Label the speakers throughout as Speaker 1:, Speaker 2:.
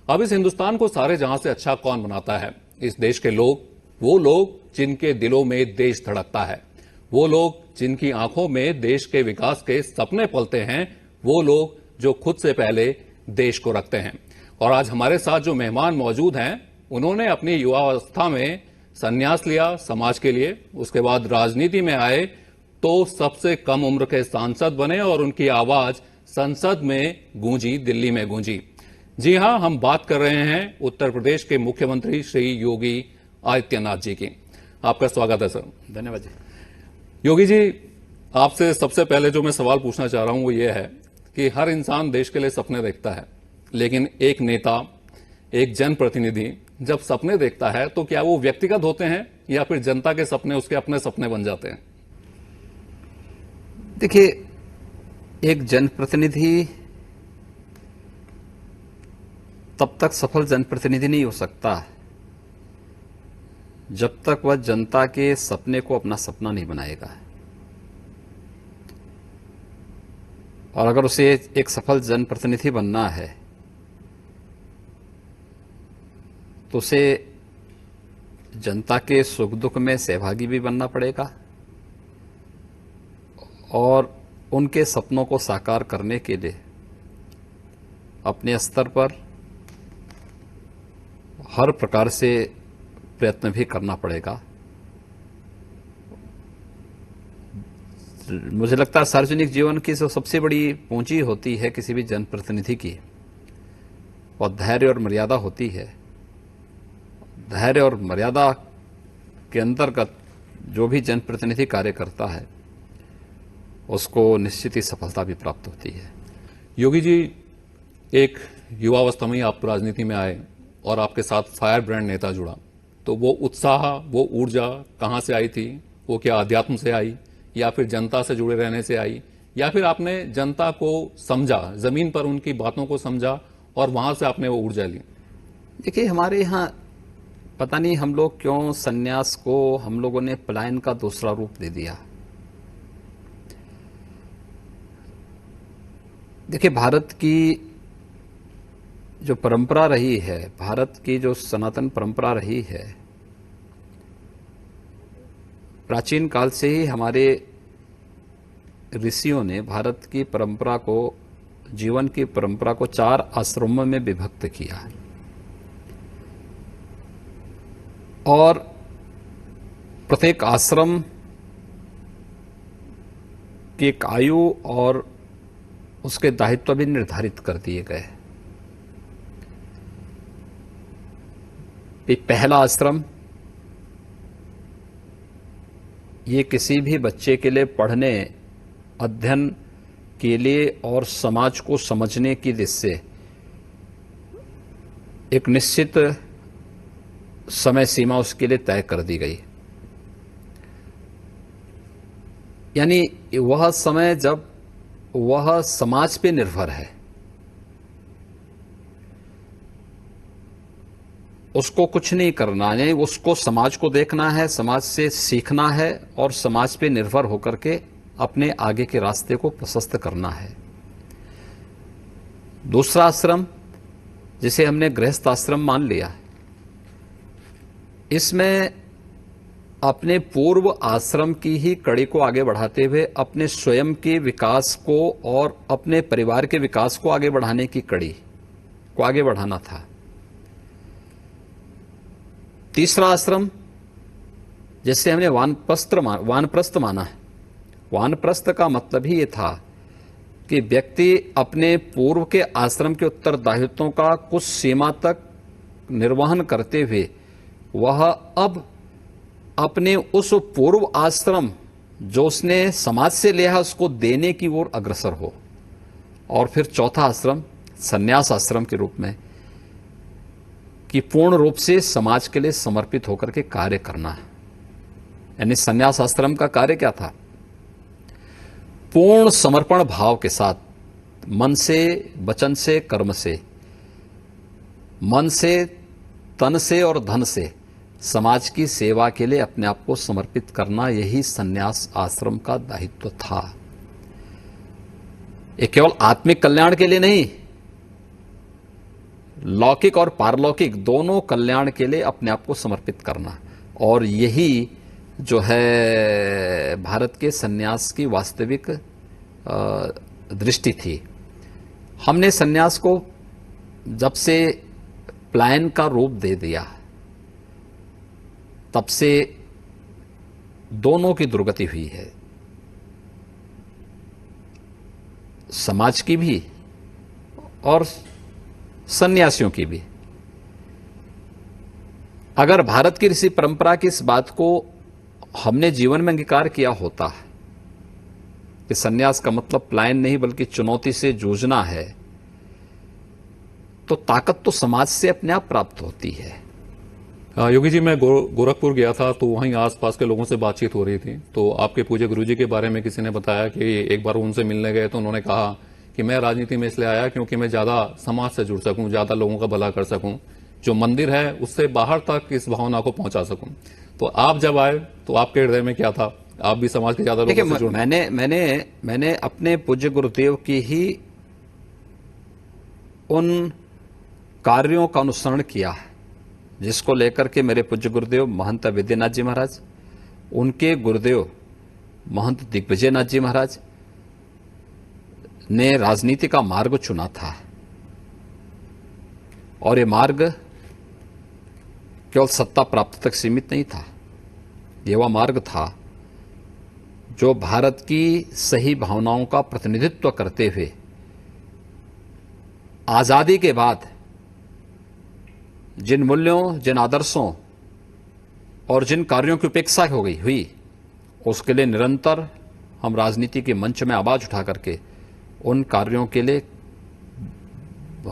Speaker 1: अब इस हिंदुस्तान को सारे जहां से अच्छा कौन बनाता है? इस देश के लोग, वो लोग जिनके दिलों में देश धड़कता है, वो लोग जिनकी आंखों में देश के विकास के सपने पलते हैं, वो लोग जो खुद से पहले देश को रखते हैं। और आज हमारे साथ जो मेहमान मौजूद हैं, उन्होंने अपनी युवावस्था में संन्यास लिया समाज के लिए, उसके बाद राजनीति में आए तो सबसे कम उम्र के सांसद बने और उनकी आवाज संसद में गूंजी, दिल्ली में गूंजी। जी हां, हम बात कर रहे हैं उत्तर प्रदेश के मुख्यमंत्री श्री योगी आदित्यनाथ जी की। आपका स्वागत है सर।
Speaker 2: धन्यवाद जी।
Speaker 1: योगी जी, आपसे सबसे पहले जो मैं सवाल पूछना चाह रहा हूं वो ये है कि हर इंसान देश के लिए सपने देखता है, लेकिन एक नेता, एक जनप्रतिनिधि जब सपने देखता है तो क्या वो व्यक्तिगत होते हैं या फिर जनता के सपने उसके अपने सपने बन जाते हैं?
Speaker 2: देखिए, एक जनप्रतिनिधि तब तक सफल जनप्रतिनिधि नहीं हो सकता जब तक वह जनता के सपने को अपना सपना नहीं बनाएगा। और अगर उसे एक सफल जनप्रतिनिधि बनना है तो उसे जनता के सुख दुख में सहभागी भी बनना पड़ेगा और उनके सपनों को साकार करने के लिए अपने स्तर पर हर प्रकार से प्रयत्न भी करना पड़ेगा। मुझे लगता है सार्वजनिक जीवन की जो सबसे बड़ी पूंजी होती है किसी भी जनप्रतिनिधि की, और धैर्य और मर्यादा होती है। धैर्य और मर्यादा के अंतर्गत जो भी जनप्रतिनिधि कार्य करता है उसको निश्चित ही सफलता भी प्राप्त होती है।
Speaker 1: योगी जी, एक युवावस्था में ही आप राजनीति में आए और आपके साथ फायर ब्रांड नेता जुड़ा, तो वो उत्साह, वो ऊर्जा कहां से आई थी? वो क्या अध्यात्म से आई या फिर जनता से जुड़े रहने से आई, या फिर आपने जनता को समझा, जमीन पर उनकी बातों को समझा और वहां से आपने वो ऊर्जा ली?
Speaker 2: देखिए, हमारे यहाँ पता नहीं हम लोग क्यों सन्यास को हम लोगों ने पलायन का दूसरा रूप दे दिया। देखिए, भारत की जो परंपरा रही है, भारत की जो सनातन परंपरा रही है, प्राचीन काल से ही हमारे ऋषियों ने भारत की परंपरा को, जीवन की परंपरा को 4 आश्रमों में विभक्त किया है। और प्रत्येक आश्रम की एक आयु और उसके दायित्व भी निर्धारित कर दिए गए। पहला आश्रम ये किसी भी बच्चे के लिए पढ़ने, अध्ययन के लिए और समाज को समझने की दृष्टि से एक निश्चित समय सीमा उसके लिए तय कर दी गई। यानी वह समय जब वह समाज पे निर्भर है, उसको कुछ नहीं करना है, उसको समाज को देखना है, समाज से सीखना है और समाज पे निर्भर होकर के अपने आगे के रास्ते को प्रशस्त करना है। दूसरा आश्रम, जिसे हमने गृहस्थ आश्रम मान लिया, इसमें अपने पूर्व आश्रम की ही कड़ी को आगे बढ़ाते हुए अपने स्वयं के विकास को और अपने परिवार के विकास को आगे बढ़ाने की कड़ी को आगे बढ़ाना था। तीसरा आश्रम, जिसे हमने वानप्रस्थ माना है, वानप्रस्थ का मतलब ही ये था कि व्यक्ति अपने पूर्व के आश्रम के उत्तरदायित्वों का कुछ सीमा तक निर्वहन करते हुए वह अब अपने उस पूर्व आश्रम जो उसने समाज से लिया उसको देने की ओर अग्रसर हो। और फिर चौथा आश्रम संन्यास आश्रम के रूप में, कि पूर्ण रूप से समाज के लिए समर्पित होकर के कार्य करना है। यानी संन्यास आश्रम का कार्य क्या था? पूर्ण समर्पण भाव के साथ, मन से, वचन से, कर्म से, मन से, तन से और धन से समाज की सेवा के लिए अपने आप को समर्पित करना, यही संन्यास आश्रम का दायित्व था। ये केवल आत्मिक कल्याण के लिए नहीं, लौकिक और पारलौकिक दोनों कल्याण के लिए अपने आप को समर्पित करना, और यही जो है भारत के सन्यास की वास्तविक दृष्टि थी। हमने सन्यास को जब से प्लान का रूप दे दिया, तब से दोनों की दुर्गति हुई है, समाज की भी और सन्यासियों की भी। अगर भारत की ऋषि परंपरा की इस बात को हमने जीवन में अंगीकार किया होता कि सन्यास का मतलब प्लान नहीं बल्कि चुनौती से जूझना है, तो ताकत तो समाज से अपने आप प्राप्त होती है।
Speaker 1: योगी जी, मैं गोरखपुर गया था तो वहीं आसपास के लोगों से बातचीत हो रही थी, तो आपके पूज्य गुरुजी के बारे में किसी ने बताया कि एक बार उनसे मिलने गए तो उन्होंने कहा कि मैं राजनीति में इसलिए आया क्योंकि मैं ज्यादा समाज से जुड़ सकूं, ज्यादा लोगों का भला कर सकूं, जो मंदिर है उससे बाहर तक इस भावना को पहुंचा सकूं। तो आप जब आए तो आपके हृदय में क्या था? आप भी समाज के ज्यादा लोगों से जुड़?
Speaker 2: मैंने अपने पूज्य गुरुदेव की ही उन कार्यों का अनुसरण किया जिसको लेकर के मेरे पूज्य गुरुदेव महंत विद्यानाथ जी महाराज, उनके गुरुदेव महंत दिग्विजयनाथ जी महाराज ने राजनीति का मार्ग चुना था, और ये मार्ग केवल सत्ता प्राप्ति तक सीमित नहीं था। ये वह मार्ग था जो भारत की सही भावनाओं का प्रतिनिधित्व करते हुए आजादी के बाद जिन मूल्यों, जिन आदर्शों और जिन कार्यों की उपेक्षा हुई, उसके लिए निरंतर हम राजनीति के मंच में आवाज उठा करके उन कार्यों के लिए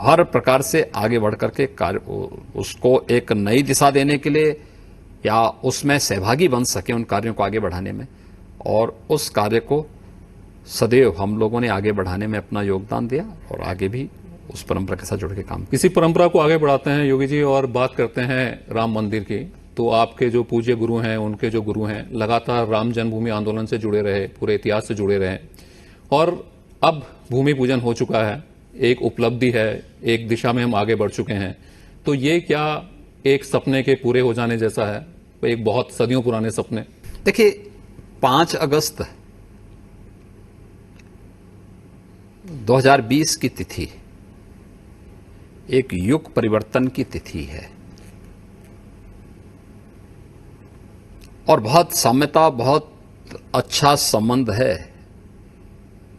Speaker 2: हर प्रकार से आगे बढ़ करके उसको एक नई दिशा देने के लिए या उसमें सहभागी बन सके उन कार्यों को आगे बढ़ाने में, और उस कार्य को सदैव हम लोगों ने आगे बढ़ाने में अपना योगदान दिया और आगे भी उस परंपरा के साथ जुड़ के काम।
Speaker 1: इसी परंपरा को आगे बढ़ाते हैं योगी जी, और बात करते हैं राम मंदिर की। तो आपके जो पूज्य गुरु हैं, उनके जो गुरु हैं, लगातार राम जन्मभूमि आंदोलन से जुड़े रहे, पूरे इतिहास से जुड़े रहे, और अब भूमि पूजन हो चुका है, एक उपलब्धि है, एक दिशा में हम आगे बढ़ चुके हैं। तो ये क्या एक सपने के पूरे हो जाने जैसा है, एक बहुत सदियों पुराने सपने?
Speaker 2: देखिए, 5 अगस्त 2020 की तिथि एक युग परिवर्तन की तिथि है, और बहुत साम्यता, बहुत अच्छा संबंध है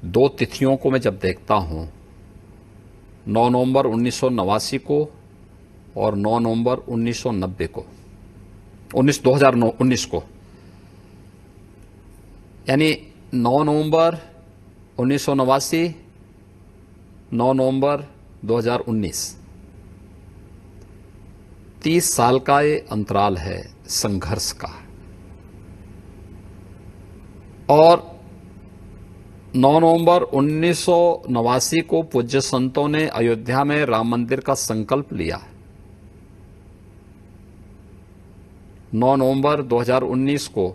Speaker 2: दो तिथियों को। मैं जब देखता हूं 9 नवंबर 1989 को और 9 नवंबर 1990 को, 2019 को, यानी 9 नवंबर 1989, 9 नवंबर 2019, 30 साल का ये अंतराल है संघर्ष का। और 9 नवंबर 1989 को पूज्य संतों ने अयोध्या में राम मंदिर का संकल्प लिया। 9 नवंबर 2019 को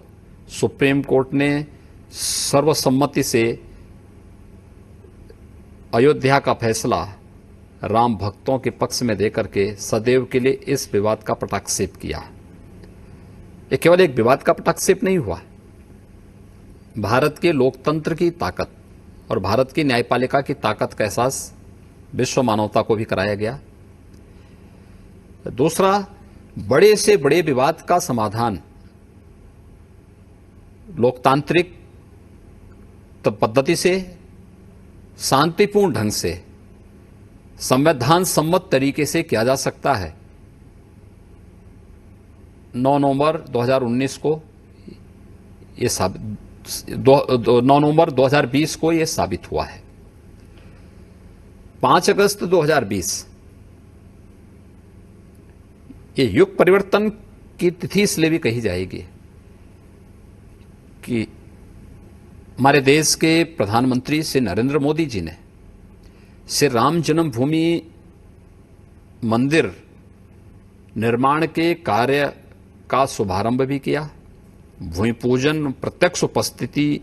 Speaker 2: सुप्रीम कोर्ट ने सर्वसम्मति से अयोध्या का फैसला राम भक्तों के पक्ष में देकर के सदैव के लिए इस विवाद का पटाक्षेप किया। ये केवल एक विवाद का पटाक्षेप नहीं हुआ, भारत के लोकतंत्र की ताकत और भारत की न्यायपालिका की ताकत का एहसास विश्व मानवता को भी कराया गया। दूसरा, बड़े से बड़े विवाद का समाधान लोकतांत्रिक पद्धति से, शांतिपूर्ण ढंग से, संविधान सम्मत तरीके से किया जा सकता है। 9 नवंबर 2019 को ये 9 नवंबर 2020 को यह साबित हुआ है। 5 अगस्त 2020 ये युग परिवर्तन की तिथि इसलिए भी कही जाएगी कि हमारे देश के प्रधानमंत्री श्री नरेंद्र मोदी जी ने श्री राम जन्मभूमि मंदिर निर्माण के कार्य का शुभारंभ भी किया। भूमि पूजन प्रत्यक्ष उपस्थिति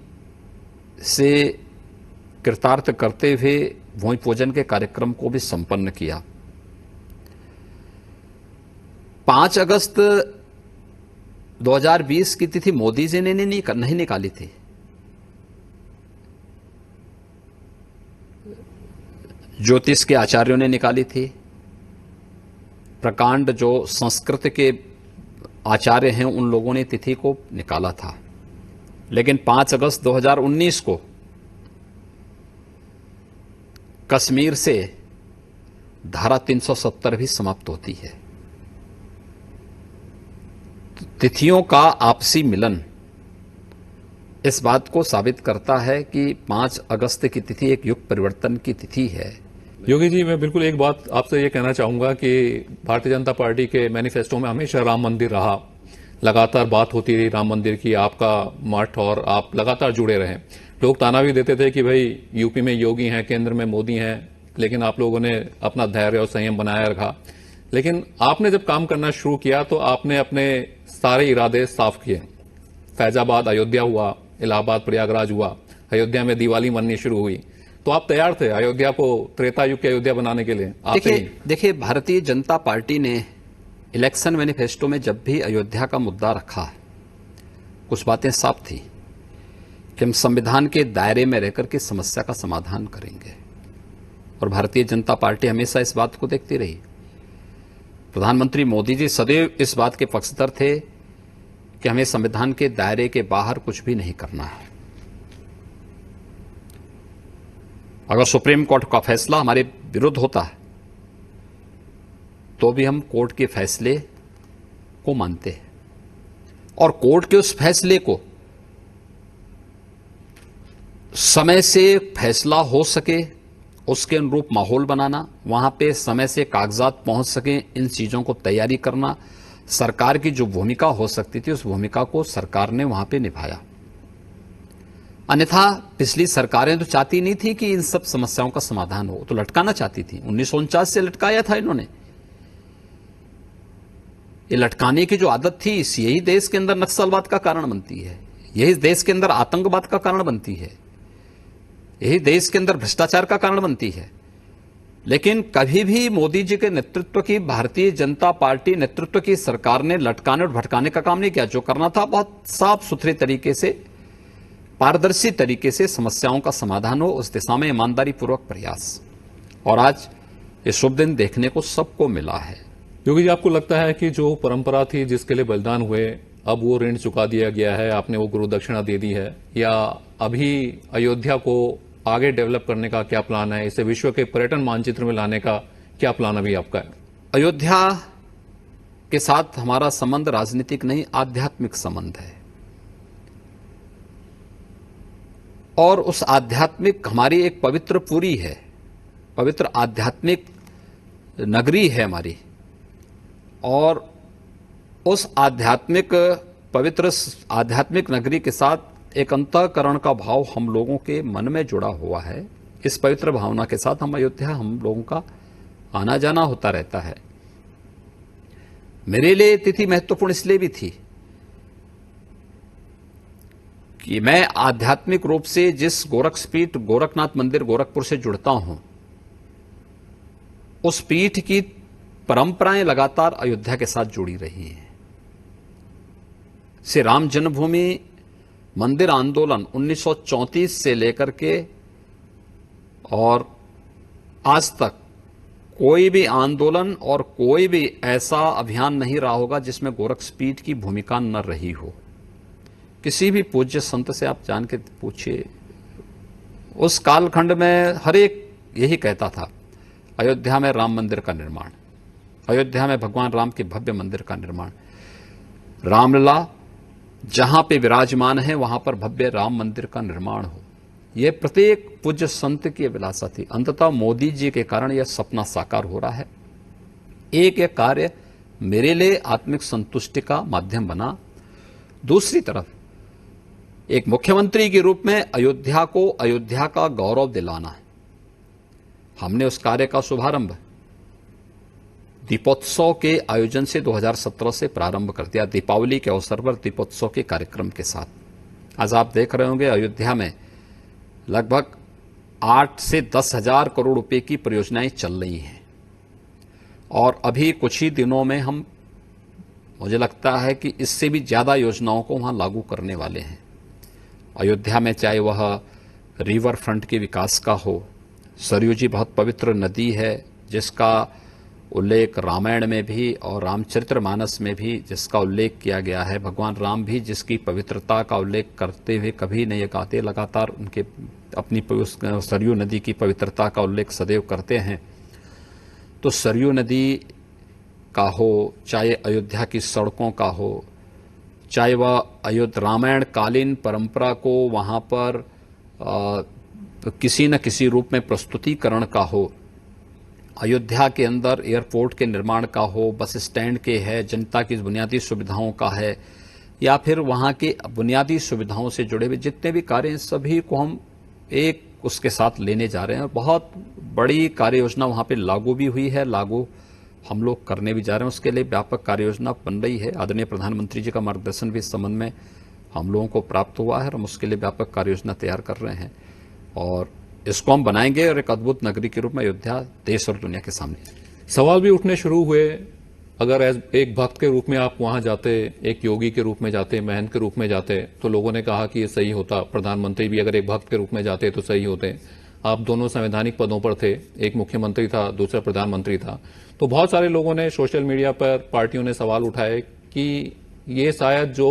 Speaker 2: से कृतार्थ करते हुए भूमि पूजन के कार्यक्रम को भी संपन्न किया। 5 अगस्त 2020 की तिथि मोदी जी ने नहीं निकाली थी। ज्योतिष के आचार्यों ने निकाली थी। प्रकांड जो संस्कृत के आचार्य हैं उन लोगों ने तिथि को निकाला था। लेकिन 5 अगस्त 2019 को कश्मीर से धारा 370 भी समाप्त होती है। तिथियों का आपसी मिलन इस बात को साबित करता है कि 5 अगस्त की तिथि एक युग परिवर्तन की तिथि है।
Speaker 1: योगी जी, मैं बिल्कुल एक बात आपसे ये कहना चाहूंगा कि भारतीय जनता पार्टी के मैनिफेस्टो में हमेशा राम मंदिर रहा, लगातार बात होती रही राम मंदिर की, आपका मठ और आप लगातार जुड़े रहे। लोग ताना भी देते थे कि भाई यूपी में योगी हैं, केंद्र में मोदी हैं, लेकिन आप लोगों ने अपना धैर्य और संयम बनाए रखा। लेकिन आपने जब काम करना शुरू किया तो आपने अपने सारे इरादे साफ किए। फैजाबाद अयोध्या हुआ, इलाहाबाद प्रयागराज हुआ, अयोध्या में दिवाली मननी शुरू हुई, तो आप तैयार थे अयोध्या को त्रेता युग की अयोध्या बनाने के लिए।
Speaker 2: देखिए, भारतीय जनता पार्टी ने इलेक्शन मैनिफेस्टो में जब भी अयोध्या का मुद्दा रखा, कुछ बातें साफ थी कि हम संविधान के दायरे में रहकर के समस्या का समाधान करेंगे। और भारतीय जनता पार्टी हमेशा इस बात को देखती रही। प्रधानमंत्री मोदी जी सदैव इस बात के पक्षधर थे कि हमें संविधान के दायरे के बाहर कुछ भी नहीं करना है। अगर सुप्रीम कोर्ट का फैसला हमारे विरुद्ध होता है तो भी हम कोर्ट के फैसले को मानते हैं और कोर्ट के उस फैसले को समय से फैसला हो सके उसके अनुरूप माहौल बनाना, वहां पे समय से कागजात पहुंच सके, इन चीजों को तैयारी करना, सरकार की जो भूमिका हो सकती थी उस भूमिका को सरकार ने वहां पे निभाया। अन्यथा पिछली सरकारें तो चाहती नहीं थी कि इन सब समस्याओं का समाधान हो, तो लटकाना चाहती थी। 1949 से लटकाया था इन्होंने। ये लटकाने की जो आदत थी यही देश के अंदर नक्सलवाद का कारण बनती है, यही देश के अंदर आतंकवाद का कारण बनती है, यही देश के अंदर भ्रष्टाचार का कारण बनती है। लेकिन कभी भी मोदी जी के नेतृत्व की भारतीय जनता पार्टी नेतृत्व की सरकार ने लटकाने और भटकाने का काम नहीं किया। जो करना था बहुत साफ सुथरे तरीके से, पारदर्शी तरीके से समस्याओं का समाधान हो, उस दिशा में ईमानदारी पूर्वक प्रयास। और आज ये शुभ दिन देखने को सबको मिला है।
Speaker 1: योगी जी, आपको लगता है कि जो परंपरा थी जिसके लिए बलिदान हुए, अब वो ऋण चुका दिया गया है, आपने वो गुरु दक्षिणा दे दी है, या अभी अयोध्या को आगे डेवलप करने का क्या प्लान है? इसे विश्व के पर्यटन मानचित्र में लाने का क्या प्लान अभी आपका है?
Speaker 2: अयोध्या के साथ हमारा संबंध राजनीतिक नहीं, आध्यात्मिक संबंध है। और उस आध्यात्मिक हमारी एक पवित्र पुरी है, पवित्र आध्यात्मिक नगरी है हमारी। और उस पवित्र आध्यात्मिक नगरी के साथ एक अंतःकरण का भाव हम लोगों के मन में जुड़ा हुआ है। इस पवित्र भावना के साथ हम लोगों का आना जाना होता रहता है। मेरे लिए तिथि महत्वपूर्ण इसलिए भी थी कि मैं आध्यात्मिक रूप से जिस गोरक्षपीठ गोरखनाथ मंदिर गोरखपुर से जुड़ता हूं, उस पीठ की परंपराएं लगातार अयोध्या के साथ जुड़ी रही हैं। श्री राम जन्मभूमि मंदिर आंदोलन 1934 से लेकर के और आज तक कोई भी आंदोलन और कोई भी ऐसा अभियान नहीं रहा होगा जिसमें गोरक्षपीठ की भूमिका न रही हो। किसी भी पूज्य संत से आप जान के पूछिए, उस कालखंड में हर एक यही कहता था, अयोध्या में राम मंदिर का निर्माण, अयोध्या में भगवान राम के भव्य मंदिर का निर्माण, रामलला जहां पे विराजमान है वहां पर भव्य राम मंदिर का निर्माण हो। यह प्रत्येक पूज्य संत की अभिलाषा थी। अंततः मोदी जी के कारण यह सपना साकार हो रहा है। एक कार्य मेरे लिए आत्मिक संतुष्टि का माध्यम बना, दूसरी तरफ एक मुख्यमंत्री के रूप में अयोध्या को अयोध्या का गौरव दिलाना है। हमने उस कार्य का शुभारंभ दीपोत्सव के आयोजन से 2017 से प्रारंभ कर दिया। दीपावली के अवसर पर दीपोत्सव के कार्यक्रम के साथ आज आप देख रहे होंगे अयोध्या में लगभग 8 से 10 हजार करोड़ रुपए की परियोजनाएं चल रही हैं। और अभी कुछ ही दिनों में हम मुझे लगता है कि इससे भी ज्यादा योजनाओं को वहां लागू करने वाले हैं। अयोध्या में चाहे वह रिवर फ्रंट के विकास का हो, सरयू जी बहुत पवित्र नदी है जिसका उल्लेख रामायण में भी और रामचरितमानस में भी जिसका उल्लेख किया गया है। भगवान राम भी जिसकी पवित्रता का उल्लेख करते हुए कभी नहीं गाते, लगातार उनके अपनी सरयू नदी की पवित्रता का उल्लेख सदैव करते हैं। तो सरयू नदी का हो, चाहे अयोध्या की सड़कों का हो, चाहे वह रामायण कालीन परंपरा को वहां पर किसी न किसी रूप में प्रस्तुतिकरण का हो, अयोध्या के अंदर एयरपोर्ट के निर्माण का हो, बस स्टैंड के है, जनता की बुनियादी सुविधाओं का है, या फिर वहां के बुनियादी सुविधाओं से जुड़े हुए जितने भी कार्य हैं सभी को हम एक उसके साथ लेने जा रहे हैं। बहुत बड़ी कार्य योजना वहां पे लागू भी हुई है, लागू हम लोग करने भी जा रहे हैं। उसके लिए व्यापक कार्य योजना बन रही है। आदरणीय प्रधानमंत्री जी का मार्गदर्शन भी इस संबंध में हम लोगों को प्राप्त हुआ है और हम उसके लिए व्यापक कार्य योजना तैयार कर रहे हैं और इसको हम बनाएंगे और एक अद्भुत नगरी के रूप में अयोध्या देश और दुनिया के सामने।
Speaker 1: सवाल भी उठने शुरू हुए, अगर एक भक्त के रूप में आप वहां जाते, एक योगी के रूप में जाते, महंत के रूप में जाते, तो लोगों ने कहा कि ये सही होता। प्रधानमंत्री भी अगर एक भक्त के रूप में जाते तो सही होते। आप दोनों संवैधानिक पदों पर थे, एक मुख्यमंत्री था, दूसरा प्रधानमंत्री था। तो बहुत सारे लोगों ने सोशल मीडिया पर, पार्टियों ने सवाल उठाए कि ये शायद जो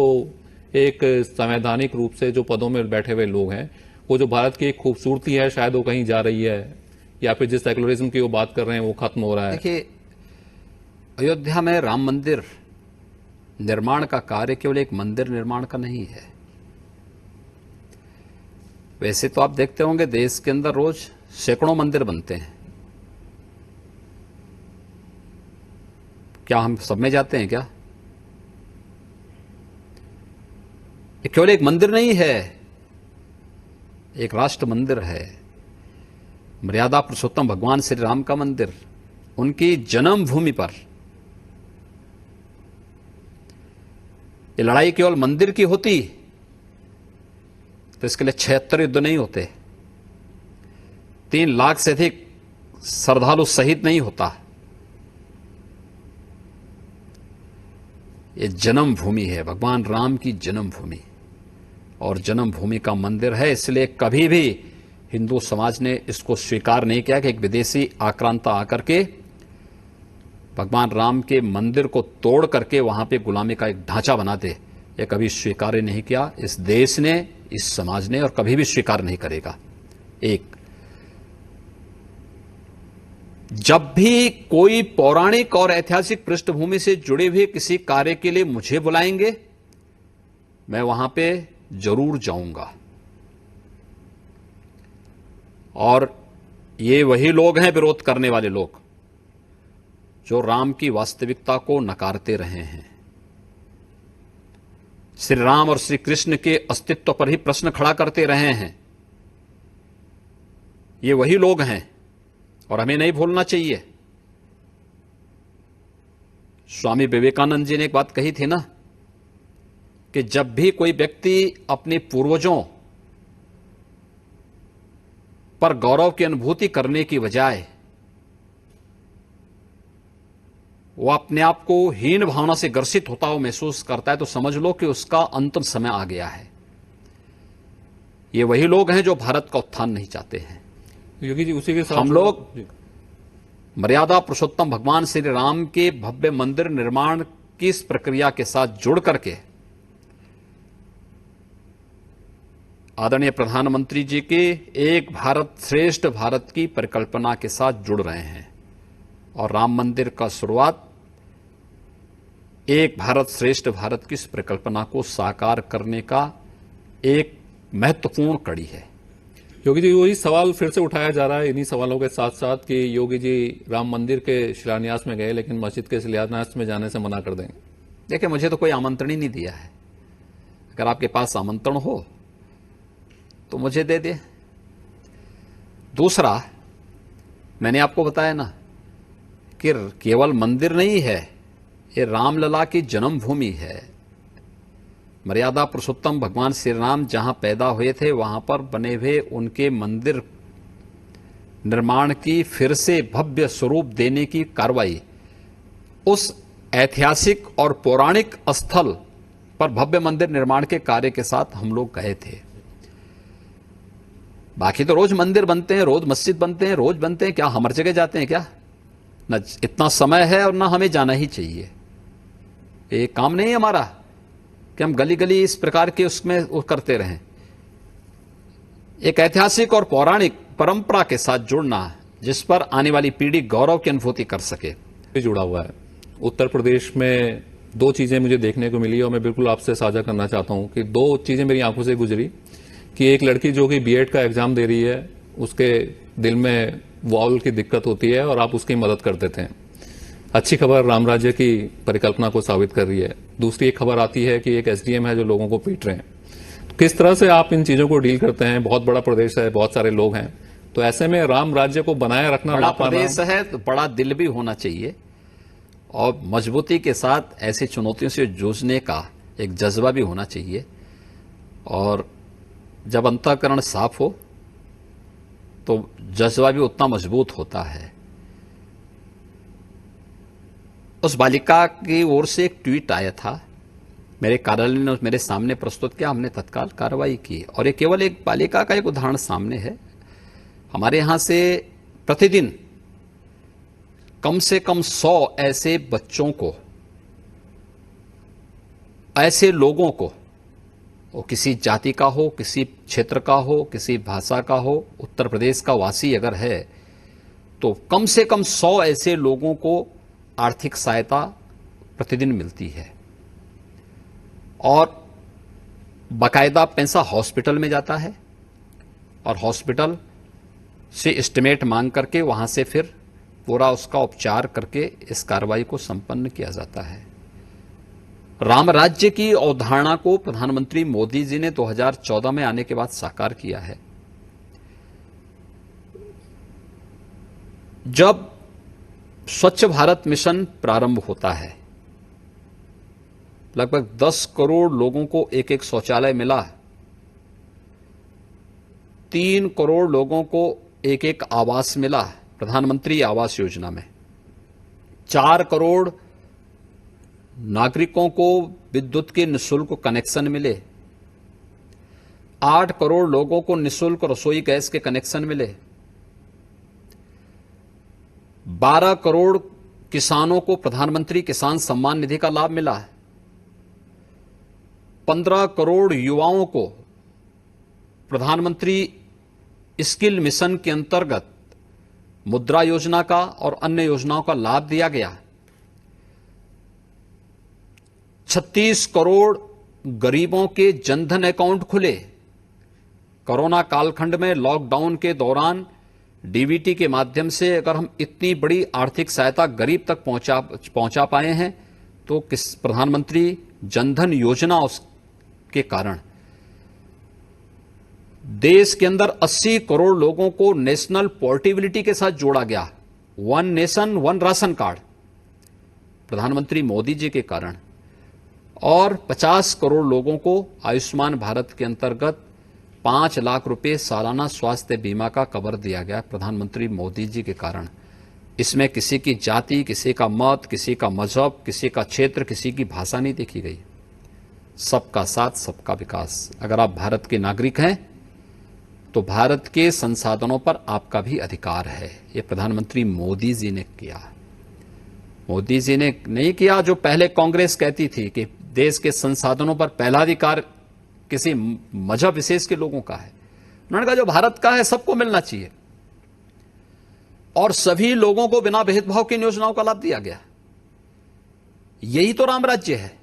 Speaker 1: एक संवैधानिक रूप से जो पदों में बैठे हुए लोग हैं, वो जो भारत की एक खूबसूरती है शायद वो कहीं जा रही है, या फिर जिस सेकुलरिज्म की वो बात कर रहे हैं वो खत्म हो रहा है।
Speaker 2: देखिए, अयोध्या में राम मंदिर निर्माण का कार्य केवल एक मंदिर निर्माण का नहीं है। वैसे तो आप देखते होंगे देश के अंदर रोज सैकड़ों मंदिर बनते हैं। क्या हम सब में जाते हैं क्या? ये केवल एक मंदिर नहीं है, एक राष्ट्र मंदिर है। मर्यादा पुरुषोत्तम भगवान श्री राम का मंदिर, उनकी जन्मभूमि पर ये लड़ाई केवल मंदिर की होती तो इसके लिए 76 युद्ध नहीं होते, 3 लाख से अधिक श्रद्धालु शहीद नहीं होता। ये जन्मभूमि है, भगवान राम की जन्मभूमि, और जन्मभूमि का मंदिर है। इसलिए कभी भी हिंदू समाज ने इसको स्वीकार नहीं किया कि एक विदेशी आक्रांता आकर के भगवान राम के मंदिर को तोड़ करके वहां पे गुलामी का एक ढांचा बना दे। ये कभी स्वीकार नहीं किया इस देश ने, इस समाज ने, और कभी भी स्वीकार नहीं करेगा। एक, जब भी कोई पौराणिक और ऐतिहासिक पृष्ठभूमि से जुड़े हुए किसी कार्य के लिए मुझे बुलाएंगे, मैं वहां पे जरूर जाऊंगा। और ये वही लोग हैं, विरोध करने वाले लोग, जो राम की वास्तविकता को नकारते रहे हैं, श्री राम और श्री कृष्ण के अस्तित्व पर ही प्रश्न खड़ा करते रहे हैं। ये वही लोग हैं और हमें नहीं भूलना चाहिए। स्वामी विवेकानंद जी ने एक बात कही थी ना कि जब भी कोई व्यक्ति अपने पूर्वजों पर गौरव की अनुभूति करने की बजाय वो अपने आप को हीन भावना से ग्रसित होता हुआ महसूस करता है, तो समझ लो कि उसका अंतिम समय आ गया है। ये वही लोग हैं जो भारत का उत्थान नहीं चाहते हैं।
Speaker 1: योगी जी, उसी के साथ
Speaker 2: हम लोग मर्यादा पुरुषोत्तम भगवान श्री राम के भव्य मंदिर निर्माण की इस प्रक्रिया के साथ जुड़ करके आदरणीय प्रधानमंत्री जी के एक भारत श्रेष्ठ भारत की परिकल्पना के साथ जुड़ रहे हैं। और राम मंदिर का शुरुआत एक भारत श्रेष्ठ भारत की इस परिकल्पना को साकार करने का एक महत्वपूर्ण कड़ी है।
Speaker 1: योगी जी, वही सवाल फिर से उठाया जा रहा है इन्हीं सवालों के साथ साथ कि योगी जी राम मंदिर के शिलान्यास में गए लेकिन मस्जिद के शिलान्यास में जाने से मना कर देंगे।
Speaker 2: देखिए, मुझे तो कोई आमंत्रण ही नहीं दिया है। अगर आपके पास आमंत्रण हो तो मुझे दे दे। दूसरा, मैंने आपको बताया ना कि केवल मंदिर नहीं है, ये रामलला की जन्मभूमि है। मर्यादा पुरुषोत्तम भगवान श्री राम जहां पैदा हुए थे वहां पर बने हुए उनके मंदिर निर्माण की फिर से भव्य स्वरूप देने की कार्रवाई उस ऐतिहासिक और पौराणिक स्थल पर भव्य मंदिर निर्माण के कार्य के साथ हम लोग गए थे। बाकी तो रोज मंदिर बनते हैं, रोज मस्जिद बनते हैं, रोज बनते हैं, क्या हम हर जगह जाते हैं क्या? न इतना समय है और ना हमें जाना ही चाहिए। ये काम नहीं है हमारा कि हम गली गली इस प्रकार के उसमें वो करते रहें। एक ऐतिहासिक और पौराणिक परंपरा के साथ जुड़ना जिस पर आने वाली पीढ़ी गौरव की अनुभूति कर सके,
Speaker 1: भी जुड़ा हुआ है। उत्तर प्रदेश में दो चीजें मुझे देखने को मिली और मैं बिल्कुल आपसे साझा करना चाहता हूं कि दो चीजें मेरी आंखों से गुजरी कि एक लड़की जो कि बीएड का एग्जाम दे रही है, उसके दिल में वॉल की दिक्कत होती है और आप उसकी मदद कर देते हैं। अच्छी खबर राम राज्य की परिकल्पना को साबित कर रही है। दूसरी एक खबर आती है कि एक एसडीएम है जो लोगों को पीट रहे हैं। किस तरह से आप इन चीजों को डील करते हैं? बहुत बड़ा प्रदेश है, बहुत सारे लोग हैं, तो ऐसे में राम राज्य को बनाए रखना
Speaker 2: बड़ा प्रदेश है तो बड़ा दिल भी होना चाहिए और मजबूती के साथ ऐसी चुनौतियों से जूझने का एक जज्बा भी होना चाहिए। और जब अंतःकरण साफ हो तो जज्बा भी उतना मजबूत होता है। उस बालिका की ओर से एक ट्वीट आया था, मेरे कार्यालय ने मेरे सामने प्रस्तुत किया, हमने तत्काल कार्रवाई की। और ये केवल एक बालिका का एक उदाहरण सामने है। हमारे यहां से प्रतिदिन कम से कम 100 ऐसे बच्चों को, ऐसे लोगों को, वो किसी जाति का हो, किसी क्षेत्र का हो, किसी भाषा का हो, उत्तर प्रदेश का वासी अगर है तो कम से कम 100 ऐसे लोगों को आर्थिक सहायता प्रतिदिन मिलती है। और बाकायदा पैसा हॉस्पिटल में जाता है और हॉस्पिटल से एस्टिमेट मांग करके वहां से फिर पूरा उसका उपचार करके इस कार्रवाई को संपन्न किया जाता है। राम राज्य की अवधारणा को प्रधानमंत्री मोदी जी ने 2014 में आने के बाद साकार किया है। जब स्वच्छ भारत मिशन प्रारंभ होता है, लगभग 10 करोड़ लोगों को एक एक शौचालय मिला, 3 करोड़ लोगों को एक एक आवास मिला प्रधानमंत्री आवास योजना में, 4 करोड़ नागरिकों को विद्युत के निःशुल्क कनेक्शन मिले, 8 करोड़ लोगों को निःशुल्क रसोई गैस के कनेक्शन मिले, 12 करोड़ किसानों को प्रधानमंत्री किसान सम्मान निधि का लाभ मिला, 15 करोड़ युवाओं को प्रधानमंत्री स्किल मिशन के अंतर्गत मुद्रा योजना का और अन्य योजनाओं का लाभ दिया गया, 36 करोड़ गरीबों के जनधन अकाउंट खुले। कोरोना कालखंड में लॉकडाउन के दौरान डीबीटी के माध्यम से अगर हम इतनी बड़ी आर्थिक सहायता गरीब तक पहुंचा पाए हैं तो किस प्रधानमंत्री जनधन योजना उसके कारण। देश के अंदर 80 करोड़ लोगों को नेशनल पोर्टेबिलिटी के साथ जोड़ा गया, 1 नेशन 1 राशन कार्ड, प्रधानमंत्री मोदी जी के कारण। और 50 करोड़ लोगों को आयुष्मान भारत के अंतर्गत 5 लाख रुपए सालाना स्वास्थ्य बीमा का कवर दिया गया प्रधानमंत्री मोदी जी के कारण। इसमें किसी की जाति, किसी का मत, किसी का मजहब, किसी का क्षेत्र, किसी की भाषा नहीं देखी गई। सबका साथ, सबका विकास। अगर आप भारत के नागरिक हैं तो भारत के संसाधनों पर आपका भी अधिकार है। ये प्रधानमंत्री मोदी जी ने किया। मोदी जी ने नहीं किया जो पहले कांग्रेस कहती थी कि देश के संसाधनों पर पहला अधिकार किसी मजहब विशेष के लोगों का है। उन्होंने कहा जो भारत का है सबको मिलना चाहिए और सभी लोगों को बिना भेदभाव की योजनाओं का लाभ दिया गया। यही तो राम राज्य है।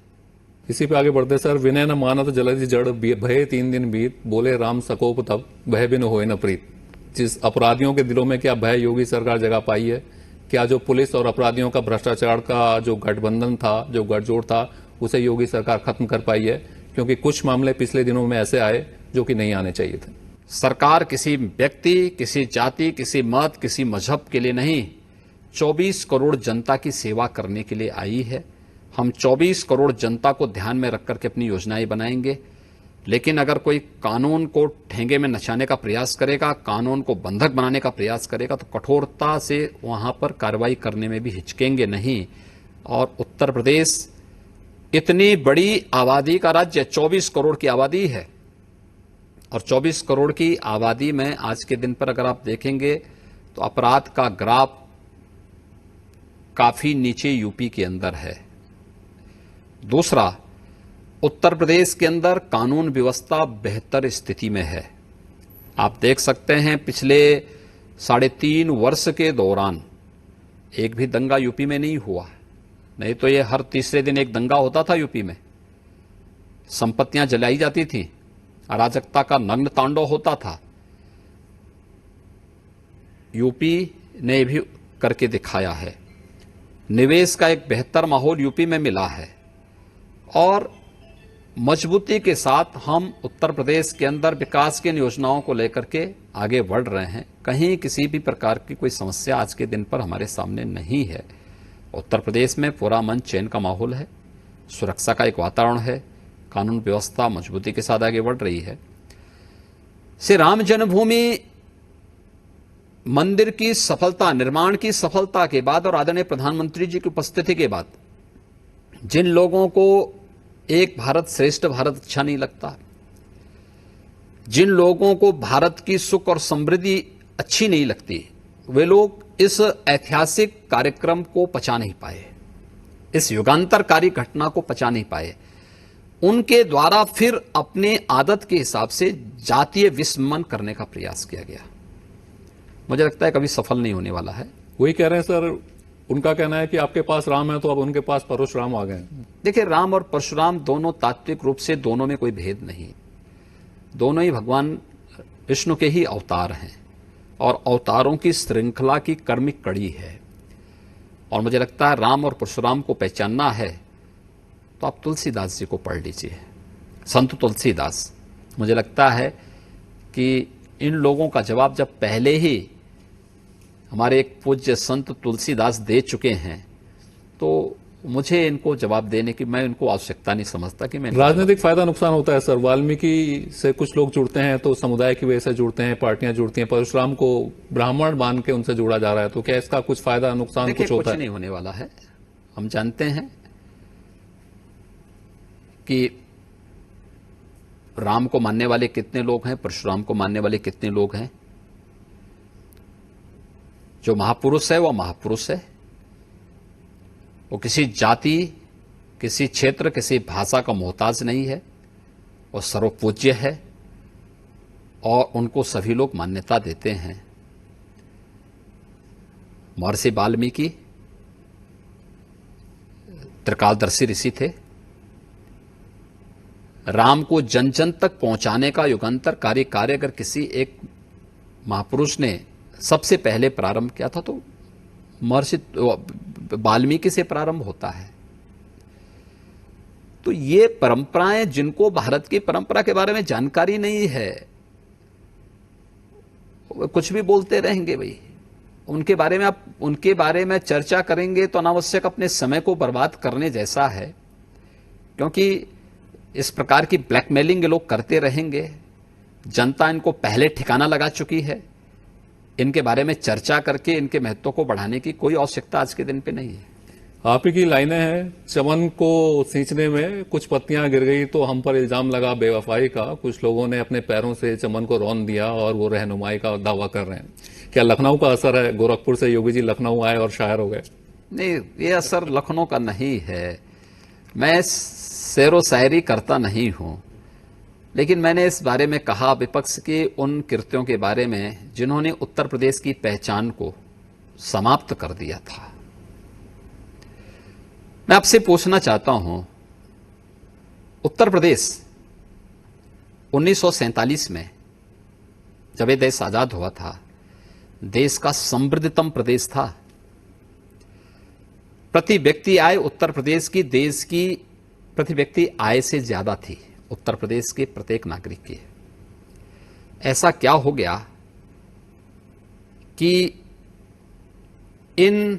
Speaker 1: इसी पे आगे बढ़ते सर, विनय न मानत जलधि जड़ भय 3 दिन बीत, बोले राम सकोप तब भय बिन होए न प्रीत। जिस अपराधियों के दिलों में क्या भय योगी सरकार जगह पाई है? क्या जो पुलिस और अपराधियों का भ्रष्टाचार का जो गठबंधन था, जो गठजोड़ था, उसे योगी सरकार खत्म कर पाई है? क्योंकि कुछ मामले पिछले दिनों में ऐसे आए जो कि नहीं आने चाहिए थे।
Speaker 2: सरकार किसी व्यक्ति, किसी जाति, किसी मत, किसी मजहब के लिए नहीं, 24 करोड़ जनता की सेवा करने के लिए आई है। हम 24 करोड़ जनता को ध्यान में रख करके अपनी योजनाएं बनाएंगे। लेकिन अगर कोई कानून को ठेंगे में नचाने का प्रयास करेगा, कानून को बंधक बनाने का प्रयास करेगा, तो कठोरता से वहां पर कार्रवाई करने में भी हिचकेंगे नहीं। और उत्तर प्रदेश इतनी बड़ी आबादी का राज्य, 24 करोड़ की आबादी है, और 24 करोड़ की आबादी में आज के दिन पर अगर आप देखेंगे तो अपराध का ग्राफ काफी नीचे यूपी के अंदर है। दूसरा, उत्तर प्रदेश के अंदर कानून व्यवस्था बेहतर स्थिति में है। आप देख सकते हैं पिछले 3.5 वर्ष के दौरान एक भी दंगा यूपी में नहीं हुआ। नहीं तो ये हर तीसरे दिन एक दंगा होता था यूपी में, संपत्तियां जलाई जाती थी, अराजकता का नग्न तांडव होता था। यूपी ने भी करके दिखाया है। निवेश का एक बेहतर माहौल यूपी में मिला है और मजबूती के साथ हम उत्तर प्रदेश के अंदर विकास की योजनाओं को लेकर के आगे बढ़ रहे हैं। कहीं किसी भी प्रकार की कोई समस्या आज के दिन पर हमारे सामने नहीं है। उत्तर प्रदेश में पूरा अमन चैन का माहौल है, सुरक्षा का एक वातावरण है, कानून व्यवस्था मजबूती के साथ आगे बढ़ रही है। श्री राम जन्मभूमि मंदिर की सफलता, निर्माण की सफलता के बाद और आदरणीय प्रधानमंत्री जी की उपस्थिति के बाद जिन लोगों को एक भारत श्रेष्ठ भारत अच्छा नहीं लगता, जिन लोगों को भारत की सुख और समृद्धि अच्छी नहीं लगती, वे लोग इस ऐतिहासिक कार्यक्रम को पचा नहीं पाए, इस युगांतरकारी घटना को पचा नहीं पाए। उनके द्वारा फिर अपने आदत के हिसाब से जातीय विस्मरण करने का प्रयास किया गया। मुझे लगता है कभी सफल नहीं होने वाला है।
Speaker 1: वही कह रहे हैं सर, उनका कहना है कि आपके पास राम है तो अब उनके पास परशुराम आ गए।
Speaker 2: देखिए, राम और परशुराम दोनों तात्विक रूप से दोनों में कोई भेद नहीं, दोनों ही भगवान विष्णु के ही अवतार हैं और अवतारों की श्रृंखला की कर्मिक कड़ी है। और मुझे लगता है राम और परशुराम को पहचानना है तो आप तुलसीदास जी को पढ़ लीजिए, संत तुलसीदास। मुझे लगता है कि इन लोगों का जवाब जब पहले ही हमारे एक पूज्य संत तुलसीदास दे चुके हैं तो मुझे इनको जवाब देने की मैं इनको आवश्यकता नहीं समझता कि मैं।
Speaker 1: राजनीतिक फायदा नुकसान होता है सर। वाल्मीकि से कुछ लोग जुड़ते हैं तो समुदाय की वजह से जुड़ते हैं, पार्टियां जुड़ती हैं। परशुराम को ब्राह्मण मान के उनसे जोड़ा जा रहा है, तो क्या इसका कुछ फायदा नुकसान कुछ होता है?
Speaker 2: कुछ नहीं होने वाला है। हम जानते हैं कि राम को मानने वाले कितने लोग हैं, परशुराम को मानने वाले कितने लोग हैं। जो महापुरुष है वह महापुरुष है, वो किसी जाति, किसी क्षेत्र, किसी भाषा का मोहताज नहीं है, वो सर्वपूज्य है और उनको सभी लोग मान्यता देते हैं। महर्षि वाल्मीकि त्रिकालदर्शी ऋषि थे। राम को जन जन तक पहुंचाने का युगांतरकारी कार्य अगर किसी एक महापुरुष ने सबसे पहले प्रारंभ किया था तो महर्षि वाल्मीकि से प्रारंभ होता है। तो ये परंपराएं, जिनको भारत की परंपरा के बारे में जानकारी नहीं है, वो कुछ भी बोलते रहेंगे। भाई उनके बारे में आप उनके बारे में चर्चा करेंगे तो अनावश्यक अपने समय को बर्बाद करने जैसा है, क्योंकि इस प्रकार की ब्लैकमेलिंग लोग करते रहेंगे। जनता इनको पहले ठिकाना लगा चुकी है। इनके बारे में चर्चा करके इनके महत्व को बढ़ाने की कोई आवश्यकता आज के दिन पे नहीं है।
Speaker 1: आप ही की लाइनें हैं, चमन को सींचने में कुछ पत्तियां गिर गई तो हम पर इल्जाम लगा बेवफाई का। कुछ लोगों ने अपने पैरों से चमन को रौंद दिया और वो रहनुमाई का दावा कर रहे हैं। क्या लखनऊ का असर है? गोरखपुर से योगी जी लखनऊ आए और शायर हो गए।
Speaker 2: नहीं, ये असर लखनऊ का नहीं है। मैं शेरो शायरी करता नहीं हूं, लेकिन मैंने इस बारे में कहा विपक्ष के उन कृत्यों के बारे में जिन्होंने उत्तर प्रदेश की पहचान को समाप्त कर दिया था। मैं आपसे पूछना चाहता हूं, उत्तर प्रदेश 1947 में जब ये देश आजाद हुआ था, देश का समृद्धतम प्रदेश था। प्रति व्यक्ति आय उत्तर प्रदेश की देश की प्रति व्यक्ति आय से ज्यादा थी, उत्तर प्रदेश के प्रत्येक नागरिक की। ऐसा क्या हो गया कि इन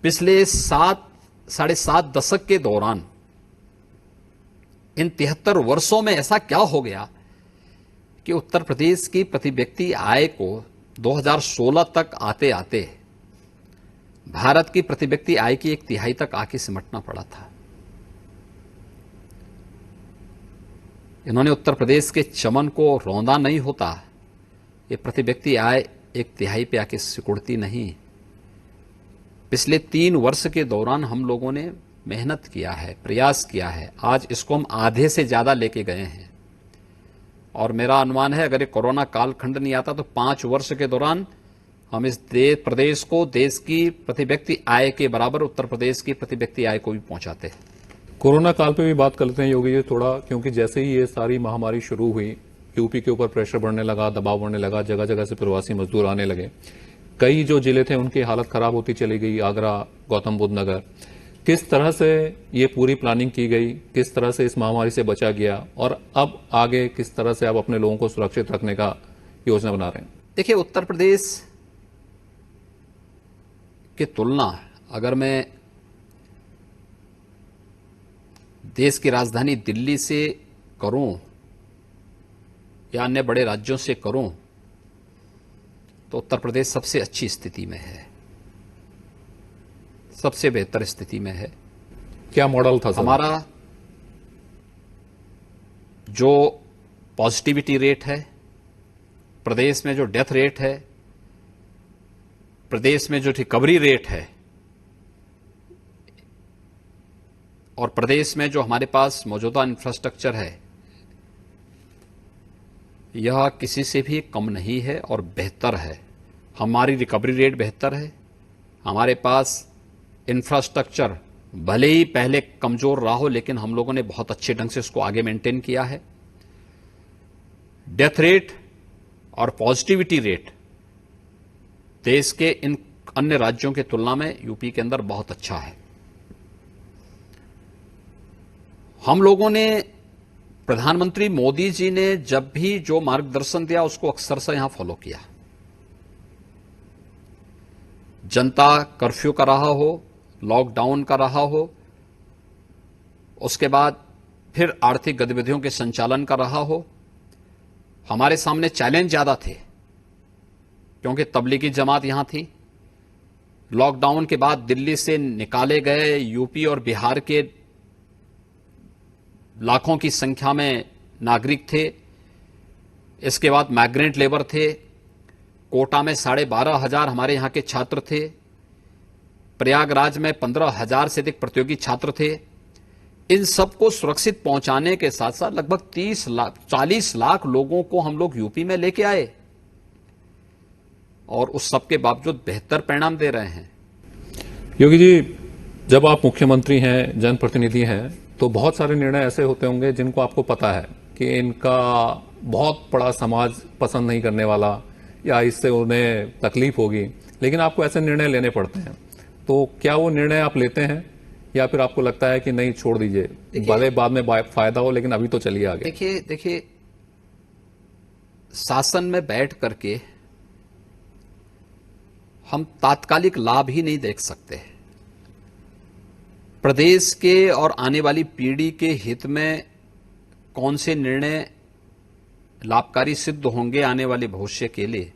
Speaker 2: पिछले 7-7.5 दशक के दौरान, इन 73 वर्षों में ऐसा क्या हो गया कि उत्तर प्रदेश की प्रति व्यक्ति आय को 2016 तक आते आते भारत की प्रति व्यक्ति आय की 1/3 तक आके सिमटना पड़ा था। इन्होंने उत्तर प्रदेश के चमन को रौंदा नहीं होता, ये प्रति व्यक्ति आय 1/3 पे आके सिकुड़ती नहीं। पिछले 3 वर्ष के दौरान हम लोगों ने मेहनत किया है, प्रयास किया है, आज इसको हम आधे से ज्यादा लेके गए हैं। और मेरा अनुमान है अगर ये कोरोना कालखंड नहीं आता तो 5 वर्ष के दौरान हम इस प्रदेश को देश की प्रति व्यक्ति आय के बराबर उत्तर प्रदेश की प्रति व्यक्ति आय को भी पहुंचाते हैं।
Speaker 1: कोरोना काल पे भी बात कर लेते हैं योगी जी थोड़ा, क्योंकि जैसे ही ये सारी महामारी शुरू हुई, यूपी के ऊपर प्रेशर बढ़ने लगा, दबाव बढ़ने लगा, जगह जगह से प्रवासी मजदूर आने लगे, कई जो जिले थे उनकी हालत खराब होती चली गई, आगरा, गौतम बुद्ध नगर। किस तरह से ये पूरी प्लानिंग की गई, किस तरह से इस महामारी से बचा गया, और अब आगे किस तरह से आप अपने लोगों को सुरक्षित रखने का योजना बना रहे हैं?
Speaker 2: देखिए, उत्तर प्रदेश की तुलना अगर मैं देश की राजधानी दिल्ली से करूं या अन्य बड़े राज्यों से करूं तो उत्तर प्रदेश सबसे अच्छी स्थिति में है, सबसे बेहतर स्थिति में है।
Speaker 1: क्या मॉडल था सर?
Speaker 2: हमारा जो पॉजिटिविटी रेट है, प्रदेश में जो डेथ रेट है, प्रदेश में जो रिकवरी रेट है, और प्रदेश में जो हमारे पास मौजूदा इंफ्रास्ट्रक्चर है, यह किसी से भी कम नहीं है और बेहतर है। हमारी रिकवरी रेट बेहतर है, हमारे पास इंफ्रास्ट्रक्चर भले ही पहले कमजोर रहा हो लेकिन हम लोगों ने बहुत अच्छे ढंग से उसको आगे मेंटेन किया है। डेथ रेट और पॉजिटिविटी रेट देश के इन अन्य राज्यों की तुलना में यूपी के अंदर बहुत अच्छा है। हम लोगों ने, प्रधानमंत्री मोदी जी ने जब भी जो मार्गदर्शन दिया उसको अक्सर से यहां फॉलो किया। जनता कर्फ्यू का रहा हो, लॉकडाउन का रहा हो, उसके बाद फिर आर्थिक गतिविधियों के संचालन का रहा हो, हमारे सामने चैलेंज ज्यादा थे क्योंकि तबलीगी जमात यहां थी। लॉकडाउन के बाद दिल्ली से निकाले गए यूपी और बिहार के लाखों की संख्या में नागरिक थे। इसके बाद माइग्रेंट लेबर थे। कोटा में 12,500 हमारे यहां के छात्र थे। प्रयागराज में 15,000 से अधिक प्रतियोगी छात्र थे। इन सबको सुरक्षित पहुंचाने के साथ साथ लगभग 40 लाख लोगों को हम लोग यूपी में लेके आए और उस सबके बावजूद बेहतर परिणाम दे रहे हैं।
Speaker 1: योगी जी, जब आप मुख्यमंत्री हैं, जनप्रतिनिधि हैं, तो बहुत सारे निर्णय ऐसे होते होंगे जिनको आपको पता है कि इनका बहुत बड़ा समाज पसंद नहीं करने वाला या इससे उन्हें तकलीफ होगी, लेकिन आपको ऐसे निर्णय लेने पड़ते हैं। तो क्या वो निर्णय आप लेते हैं या फिर आपको लगता है कि नहीं, छोड़ दीजिए, भले बाद में फायदा हो लेकिन अभी तो चलिए आगे?
Speaker 2: देखिए, शासन में बैठ करके हम तात्कालिक लाभ ही नहीं देख सकते। प्रदेश के और आने वाली पीढ़ी के हित में कौन से निर्णय लाभकारी सिद्ध होंगे आने वाले भविष्य के लिए,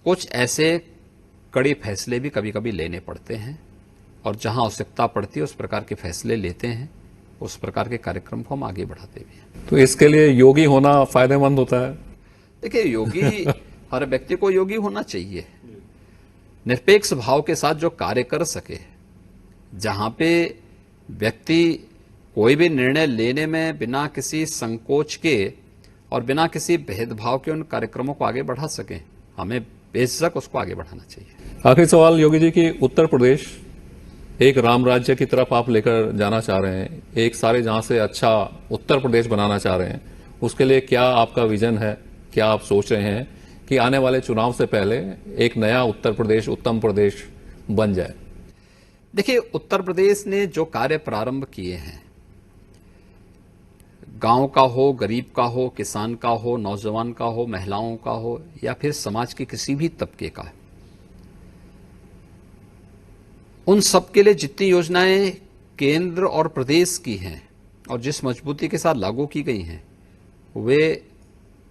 Speaker 2: कुछ ऐसे कड़े फैसले भी कभी कभी लेने पड़ते हैं और जहां आवश्यकता पड़ती है उस प्रकार के फैसले लेते हैं, उस प्रकार के कार्यक्रम को हम आगे बढ़ाते भी हैं।
Speaker 1: तो इसके लिए योगी होना फायदेमंद होता है?
Speaker 2: देखिए, योगी हर व्यक्ति को योगी होना चाहिए, निरपेक्ष भाव के साथ जो कार्य कर सके। जहां पे व्यक्ति कोई भी निर्णय लेने में बिना किसी संकोच के और बिना किसी भेदभाव के उन कार्यक्रमों को आगे बढ़ा सके, हमें बेझिझक उसको आगे बढ़ाना चाहिए।
Speaker 1: आखिरी सवाल योगी जी की, उत्तर प्रदेश एक राम राज्य की तरफ आप लेकर जाना चाह रहे हैं, एक सारे जहां से अच्छा उत्तर प्रदेश बनाना चाह रहे हैं, उसके लिए क्या आपका विजन है? क्या आप सोच रहे हैं कि आने वाले चुनाव से पहले एक नया उत्तर प्रदेश, उत्तम प्रदेश बन जाए?
Speaker 2: देखिए, उत्तर प्रदेश ने जो कार्य प्रारंभ किए हैं, गांव का हो, गरीब का हो, किसान का हो, नौजवान का हो, महिलाओं का हो या फिर समाज के किसी भी तबके का, उन सबके लिए जितनी योजनाएं केंद्र और प्रदेश की हैं और जिस मजबूती के साथ लागू की गई हैं, वे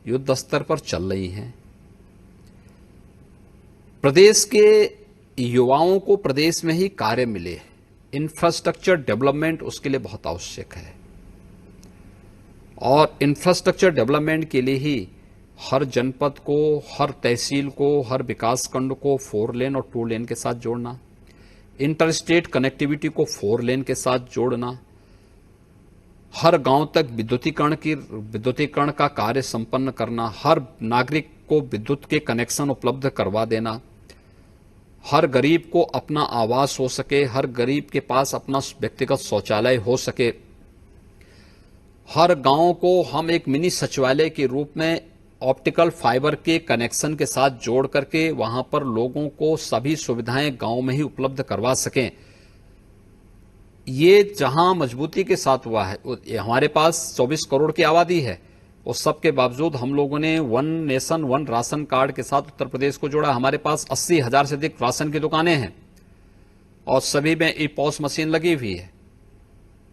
Speaker 2: युद्ध स्तर पर चल रही हैं। प्रदेश के युवाओं को प्रदेश में ही कार्य मिले, इंफ्रास्ट्रक्चर डेवलपमेंट उसके लिए बहुत आवश्यक है। और इंफ्रास्ट्रक्चर डेवलपमेंट के लिए ही हर जनपद को, हर तहसील को, हर विकास खंड को 4 लेन और 2 लेन के साथ जोड़ना, इंटर स्टेट कनेक्टिविटी को 4 लेन के साथ जोड़ना, हर गांव तक विद्युतीकरण का कार्य संपन्न करना, हर नागरिक को विद्युत के कनेक्शन उपलब्ध करवा देना, हर गरीब को अपना आवास हो सके, हर गरीब के पास अपना व्यक्तिगत शौचालय हो सके, हर गांव को हम एक मिनी सचिवालय के रूप में ऑप्टिकल फाइबर के कनेक्शन के साथ जोड़ करके वहां पर लोगों को सभी सुविधाएं गांव में ही उपलब्ध करवा सकें। ये जहां मजबूती के साथ हुआ है, हमारे पास 24 करोड़ की आबादी है, उस सब के बावजूद हम लोगों ने 1 नेशन 1 राशन कार्ड के साथ उत्तर प्रदेश को जोड़ा। हमारे पास 80,000 से अधिक राशन की दुकानें हैं और सभी में ई-पॉस मशीन लगी हुई है।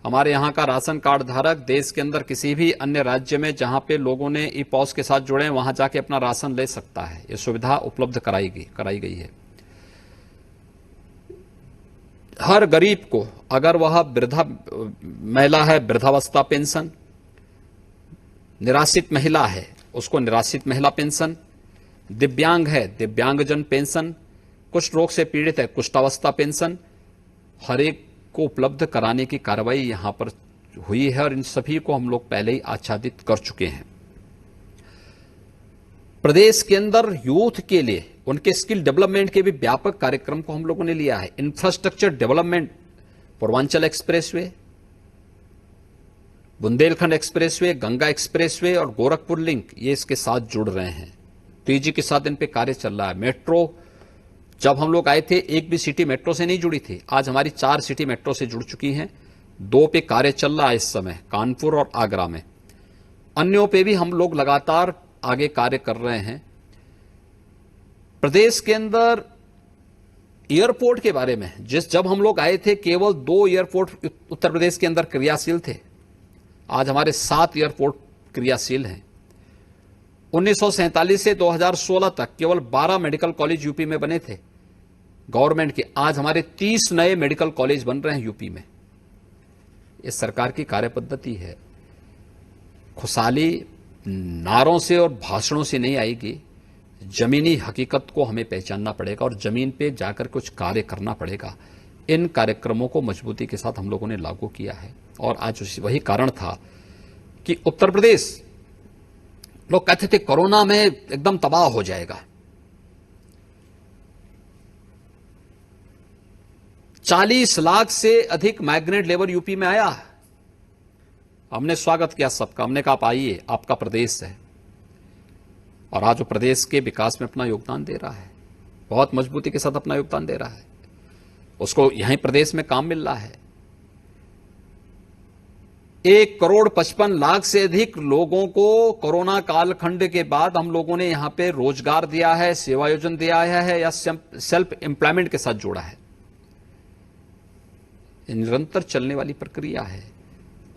Speaker 2: हमारे यहाँ का राशन कार्ड धारक देश के अंदर किसी भी अन्य राज्य में जहां पे लोगों ने ई-पॉस के साथ जुड़े वहां जाके अपना राशन ले सकता है। ये सुविधा उपलब्ध कराई गई है। हर गरीब को, अगर वह वृद्धा महिला है, वृद्धावस्था पेंशन, निराश्रित महिला है उसको निराश्रित महिला पेंशन, दिव्यांग है दिव्यांगजन पेंशन, कुष्ठ रोग से पीड़ित है कुष्ठावस्था पेंशन, हर एक को उपलब्ध कराने की कार्रवाई यहां पर हुई है और इन सभी को हम लोग पहले ही आच्छादित कर चुके हैं। प्रदेश के अंदर यूथ के लिए उनके स्किल डेवलपमेंट के भी व्यापक कार्यक्रम को हम लोगों ने लिया है। Infrastructure development, Purvanchal expressway, Bundelkhand expressway, Ganga expressway और गोरखपुर लिंक, ये इसके साथ जुड़ रहे हैं। तेजी के साथ इन पे कार्य चल रहा है। मेट्रो, जब हम लोग आए थे एक भी सिटी मेट्रो से नहीं जुड़ी थी, आज हमारी 4 सिटी मेट्रो से जुड़ चुकी हैं। 2 पे कार्य चल रहा है इस समय, कानपुर और आगरा में। अन्यों पे भी हम लोग लगातार आगे कार्य कर रहे हैं। प्रदेश के अंदर एयरपोर्ट के बारे में, जब हम लोग आए थे केवल 2 एयरपोर्ट उत्तर प्रदेश के अंदर क्रियाशील थे, आज हमारे 7 एयरपोर्ट क्रियाशील हैं। 1947 से 2016 तक केवल 12 मेडिकल कॉलेज यूपी में बने थे गवर्नमेंट के, आज हमारे 30 नए मेडिकल कॉलेज बन रहे हैं यूपी में। ये सरकार की कार्यपद्धति है। खुशहाली नारों से और भाषणों से नहीं आएगी, जमीनी हकीकत को हमें पहचानना पड़ेगा और जमीन पे जाकर कुछ कार्य करना पड़ेगा। इन कार्यक्रमों को मजबूती के साथ हम लोगों ने लागू किया है और आज वही कारण था कि उत्तर प्रदेश, लोग कहते थे कोरोना में एकदम तबाह हो जाएगा। 40 लाख से अधिक माइग्रेंट लेबर यूपी में आया। हमने स्वागत किया सबका, हमने कहा आप आइए, आपका प्रदेश है। और आज वो प्रदेश के विकास में अपना योगदान दे रहा है, बहुत मजबूती के साथ अपना योगदान दे रहा है। उसको यहीं प्रदेश में काम मिल रहा है। 1,55,00,000 से अधिक लोगों को कोरोना कालखंड के बाद हम लोगों ने यहां पे रोजगार दिया है, सेवायोजन दिया है या सेल्फ एम्प्लॉयमेंट के साथ जोड़ा है। निरंतर चलने वाली प्रक्रिया है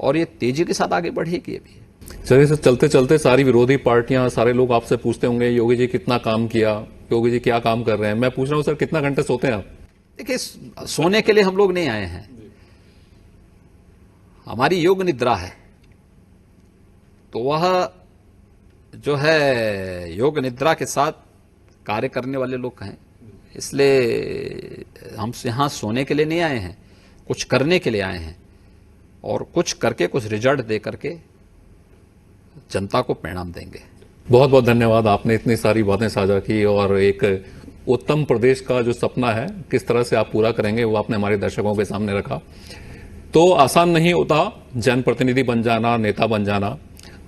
Speaker 2: और ये तेजी के साथ आगे बढ़ेगी। अभी
Speaker 1: चलिए सर, चलते चलते सारी विरोधी पार्टियां, सारे लोग आपसे पूछते होंगे योगी जी कितना काम किया, योगी जी क्या काम कर रहे हैं। मैं पूछ रहा हूं सर, कितना घंटे सोते हैं आप?
Speaker 2: देखिए, सोने के लिए हम लोग नहीं आए हैं, हमारी योग निद्रा है। तो वह जो है योग निद्रा के साथ कार्य करने वाले लोग हैं, इसलिए हम यहां सोने के लिए नहीं आए हैं, कुछ करने के लिए आए हैं और कुछ करके, कुछ रिजल्ट दे करके जनता को परिणाम देंगे।
Speaker 1: बहुत बहुत धन्यवाद, आपने इतनी सारी बातें साझा की और एक उत्तम प्रदेश का जो सपना है किस तरह से आप पूरा करेंगे वो आपने हमारे दर्शकों के सामने रखा। तो आसान नहीं होता जनप्रतिनिधि बन जाना, नेता बन जाना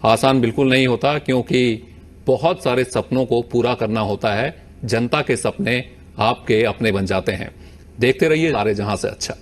Speaker 1: आसान बिल्कुल नहीं होता, क्योंकि बहुत सारे सपनों को पूरा करना होता है। जनता के सपने आपके अपने बन जाते हैं। देखते रहिए सारे जहां से अच्छा।